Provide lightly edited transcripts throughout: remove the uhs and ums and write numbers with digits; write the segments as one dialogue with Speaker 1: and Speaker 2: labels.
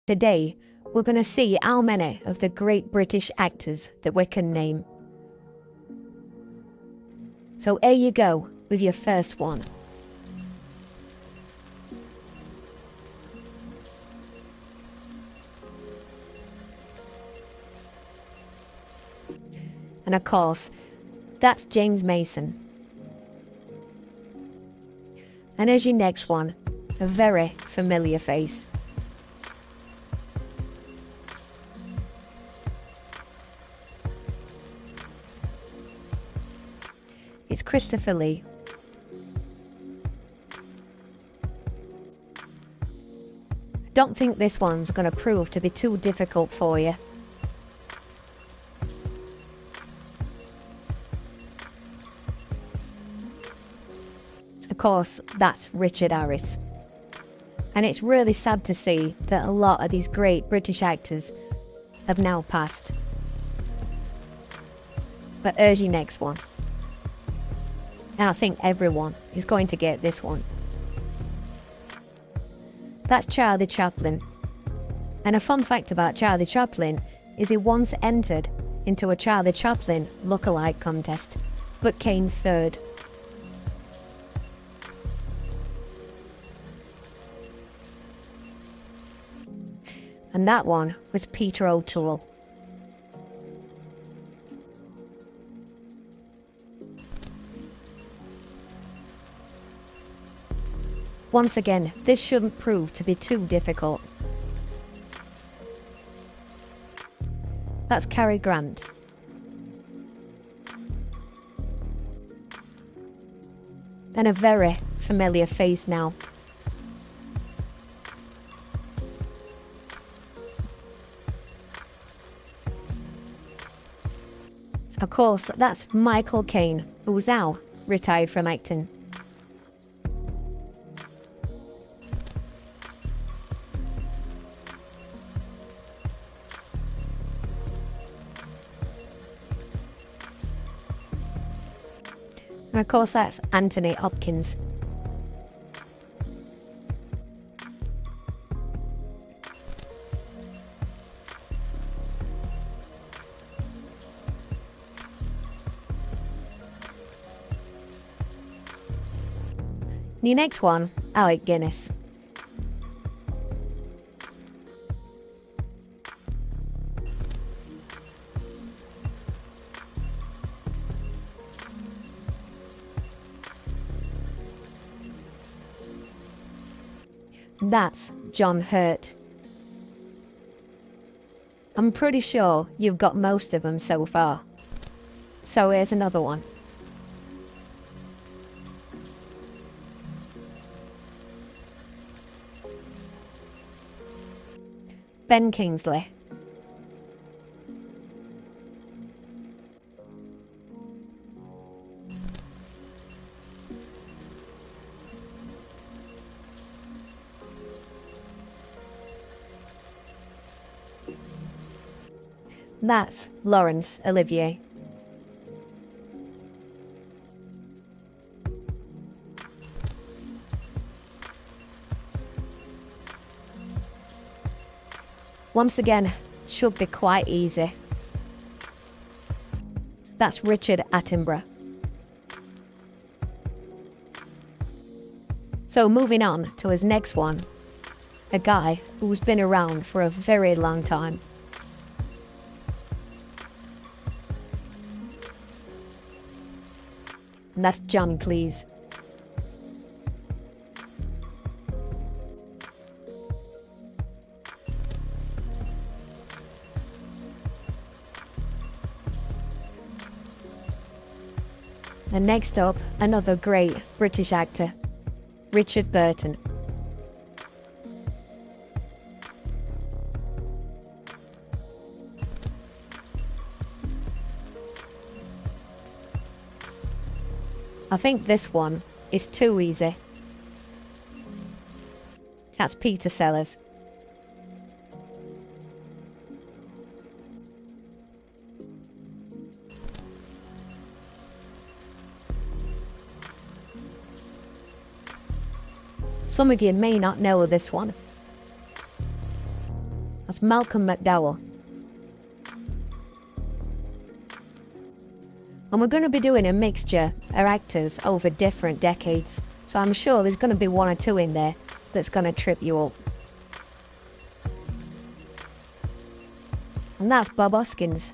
Speaker 1: Today, we're going to see how many of the great British actors that we can name. So here you go with your first one. And of course, that's James Mason. And as your next one, a very familiar face. It's Christopher Lee. Don't think this one's going to prove to be too difficult for you. Of course, that's Richard Harris. And it's really sad to see that a lot of these great British actors have now passed. But here's your next one. And I think everyone is going to get this one. That's Charlie Chaplin. And a fun fact about Charlie Chaplin is he once entered into a Charlie Chaplin lookalike contest, but came third. And that one was Peter O'Toole. Once again, this shouldn't prove to be too difficult. That's Cary Grant. And a very familiar face now. Of course, that's Michael Caine, who's now retired from acting. And of course, that's Anthony Hopkins. Your next one, Alec Guinness. That's John Hurt. I'm pretty sure you've got most of them so far. So here's another one. Ben Kingsley. That's Laurence Olivier. Once again, should be quite easy. That's Richard Attenborough. So moving on to his next one, a guy who's been around for a very long time. And that's John Cleese. And next up, another great British actor, Richard Burton. I think this one is too easy. That's Peter Sellers. Some of you may not know this one. That's Malcolm McDowell. And we're going to be doing a mixture of actors over different decades. So I'm sure there's going to be one or two in there that's going to trip you up. And that's Bob Hoskins.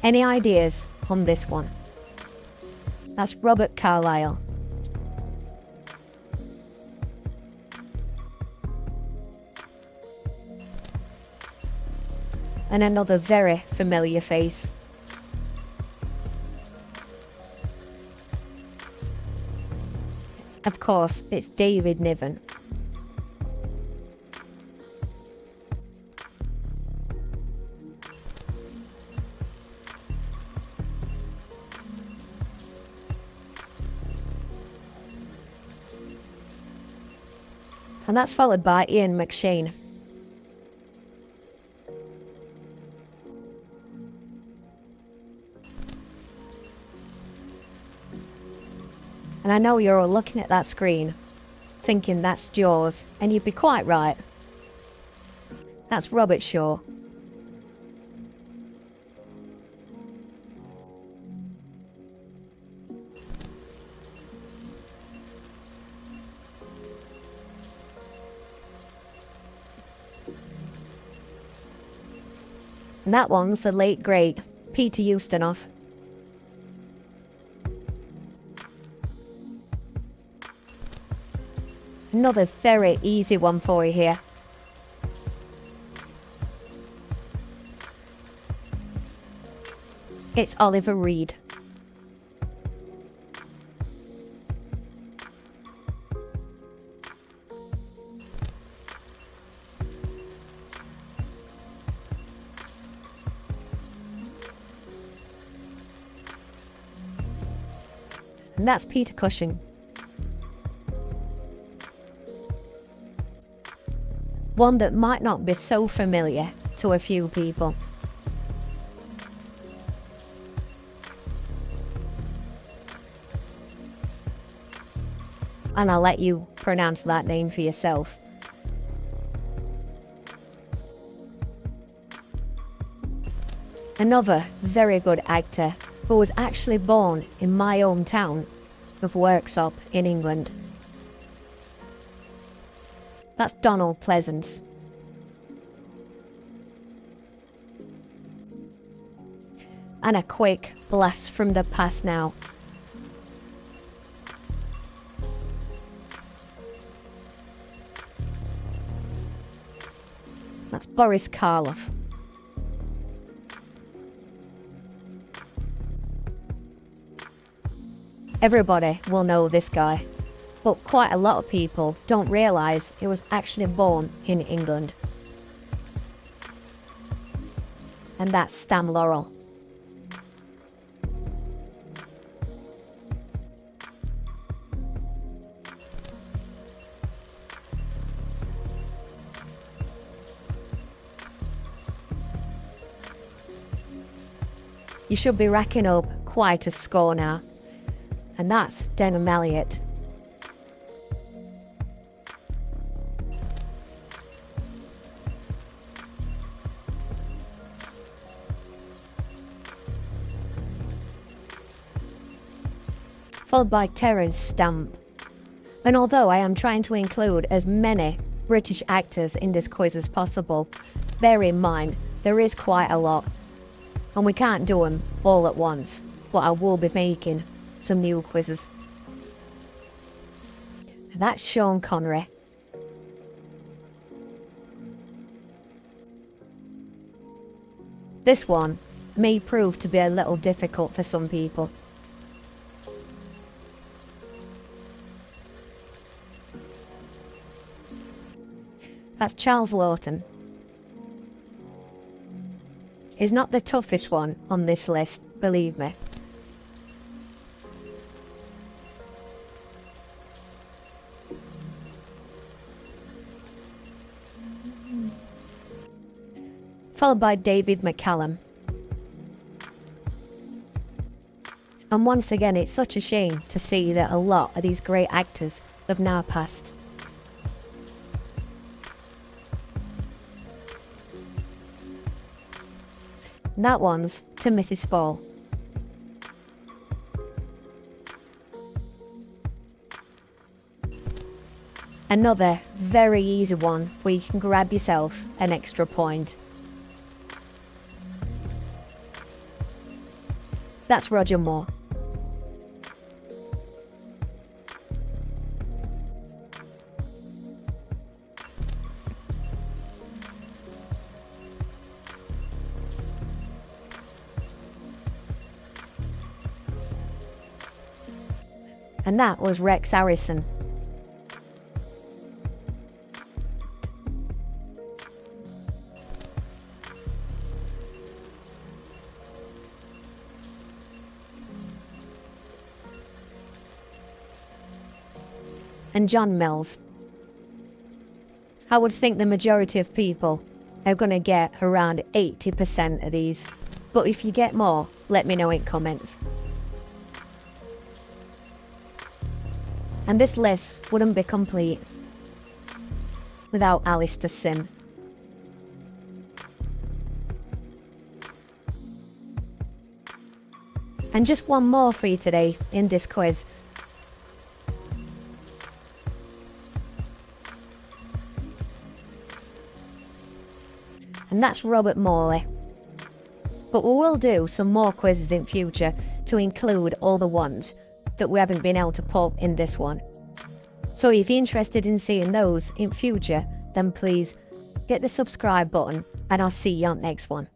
Speaker 1: Any ideas on this one? That's Robert Carlyle. And another very familiar face. Of course, it's David Niven. And that's followed by Ian McShane. And I know you're all looking at that screen, thinking that's Jaws, and you'd be quite right. That's Robert Shaw. And that one's the late great Peter Ustinov. Another very easy one for you here. It's Oliver Reed. And that's Peter Cushing. One that might not be so familiar to a few people. And I'll let you pronounce that name for yourself. Another very good actor who was actually born in my hometown of Worksop in England. That's Donald Pleasance. And a quick blast from the past now. That's Boris Karloff. Everybody will know this guy, but quite a lot of people don't realise he was actually born in England. And that's Sam Laurel. You should be racking up quite a score now. And that's Denham Elliott. Followed by Terence Stamp. And although I am trying to include as many British actors in this quiz as possible, bear in mind there is quite a lot. And we can't do them all at once, but I will be making some new quizzes. That's Sean Connery. This one may prove to be a little difficult for some people. That's Charles Lawton. He's not the toughest one on this list, believe me. Followed by David McCallum. And once again, it's such a shame to see that a lot of these great actors have now passed. And that one's Timothy Spall. Another very easy one where you can grab yourself an extra point. That's Roger Moore. And that was Rex Harrison. And John Mills. I would think the majority of people are going to get around 80% of these. But if you get more, let me know in comments. And this list wouldn't be complete without Alistair Sim. And just one more for you today in this quiz. And that's Robert Morley. But we will do some more quizzes in future to include all the ones that we haven't been able to put in this one. So if you're interested in seeing those in future, then please hit the subscribe button and I'll see you on the next one.